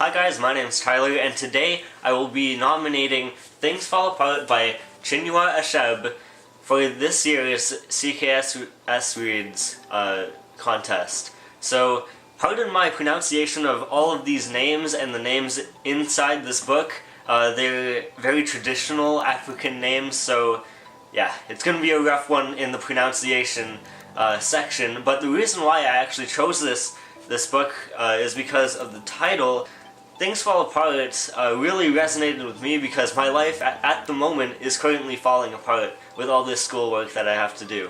Hi guys, my name is Tyler, and today I will be nominating Things Fall Apart by Chinua Achebe for this year's CKS Reads contest. So, pardon my pronunciation of all of these names and the names inside this book. They're very traditional African names, so yeah, it's going to be a rough one in the pronunciation section. But the reason why I actually chose this book is because of the title. Things Fall Apart really resonated with me because my life at the moment is currently falling apart with all this schoolwork that I have to do.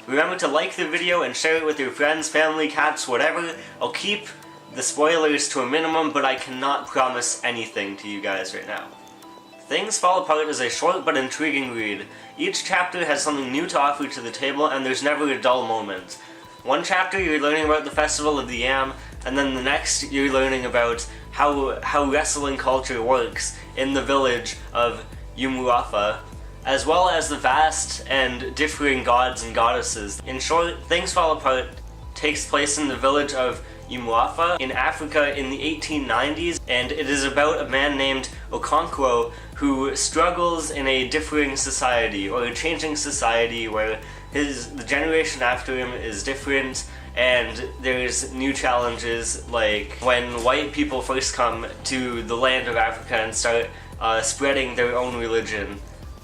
Remember to like the video and share it with your friends, family, cats, whatever. I'll keep the spoilers to a minimum, but I cannot promise anything to you guys right now. Things Fall Apart is a short but intriguing read. Each chapter has something new to offer to the table, and there's never a dull moment. One chapter you're learning about the Festival of the Yam, and then the next you're learning about how wrestling culture works in the village of Umuafa, as well as the vast and differing gods and goddesses. In short, Things Fall Apart takes place in the village of Umuafa in Africa in the 1890s, and it is about a man named Okonkwo who struggles in a differing society, or a changing society, where the generation after him is different, and there's new challenges, like when white people first come to the land of Africa and start spreading their own religion.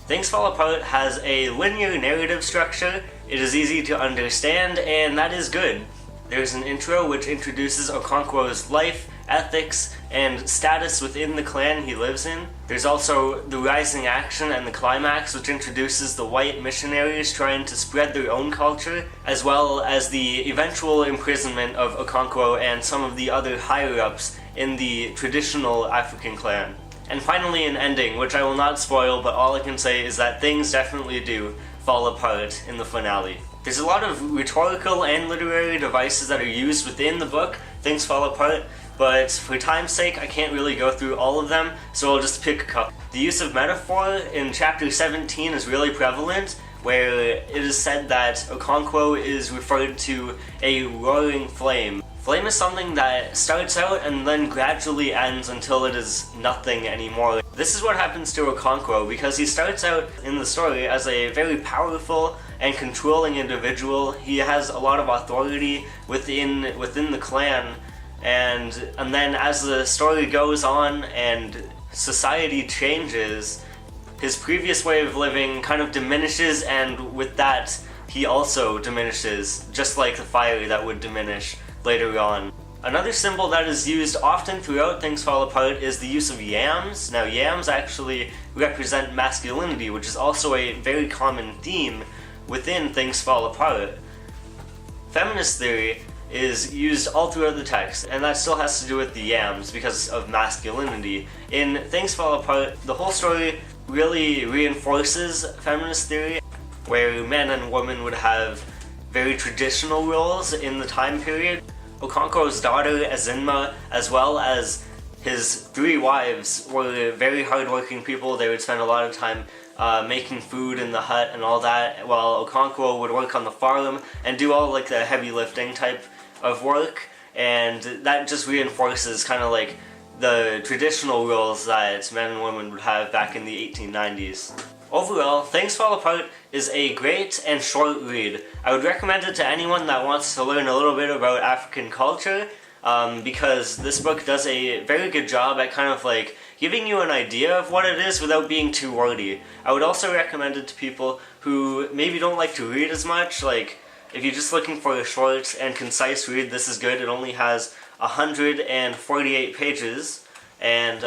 Things Fall Apart has a linear narrative structure. It is easy to understand, and that is good. There's an intro which introduces Okonkwo's life, ethics, and status within the clan he lives in. There's also the rising action and the climax, which introduces the white missionaries trying to spread their own culture, as well as the eventual imprisonment of Okonkwo and some of the other higher-ups in the traditional African clan. And finally an ending, which I will not spoil, but all I can say is that things definitely do fall apart in the finale. There's a lot of rhetorical and literary devices that are used within the book, Things Fall Apart, but for time's sake I can't really go through all of them, so I'll just pick a couple. The use of metaphor in chapter 17 is really prevalent, where it is said that Okonkwo is referred to a roaring flame. Flame is something that starts out and then gradually ends until it is nothing anymore. This is what happens to Okonkwo, because he starts out in the story as a very powerful and controlling individual. He has a lot of authority within the clan, and then as the story goes on and society changes, his previous way of living kind of diminishes, and with that he also diminishes, just like the fire that would diminish later on. Another symbol that is used often throughout Things Fall Apart is the use of yams. Now, yams actually represent masculinity, which is also a very common theme within Things Fall Apart. Feminist theory is used all throughout the text, and that still has to do with the yams because of masculinity. In Things Fall Apart, the whole story really reinforces feminist theory, where men and women would have very traditional roles in the time period. Okonkwo's daughter, Azinma, as well as his 3 wives, were very hardworking people. They would spend a lot of time making food in the hut and all that, while Okonkwo would work on the farm and do all like the heavy lifting type of work, and that just reinforces kind of like the traditional roles that men and women would have back in the 1890s. Overall, Things Fall Apart is a great and short read. I would recommend it to anyone that wants to learn a little bit about African culture, because this book does a very good job at kind of like giving you an idea of what it is without being too wordy. I would also recommend it to people who maybe don't like to read as much. Like, if you're just looking for a short and concise read, this is good. It only has 148 pages, and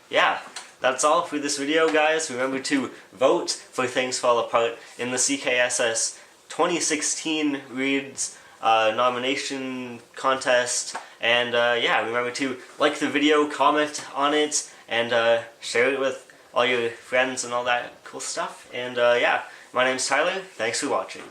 yeah. That's all for this video, guys. Remember to vote for Things Fall Apart in the CKSS 2016 Reads nomination contest. And yeah, remember to like the video, comment on it, and share it with all your friends and all that cool stuff. And yeah, my name's Tyler. Thanks for watching.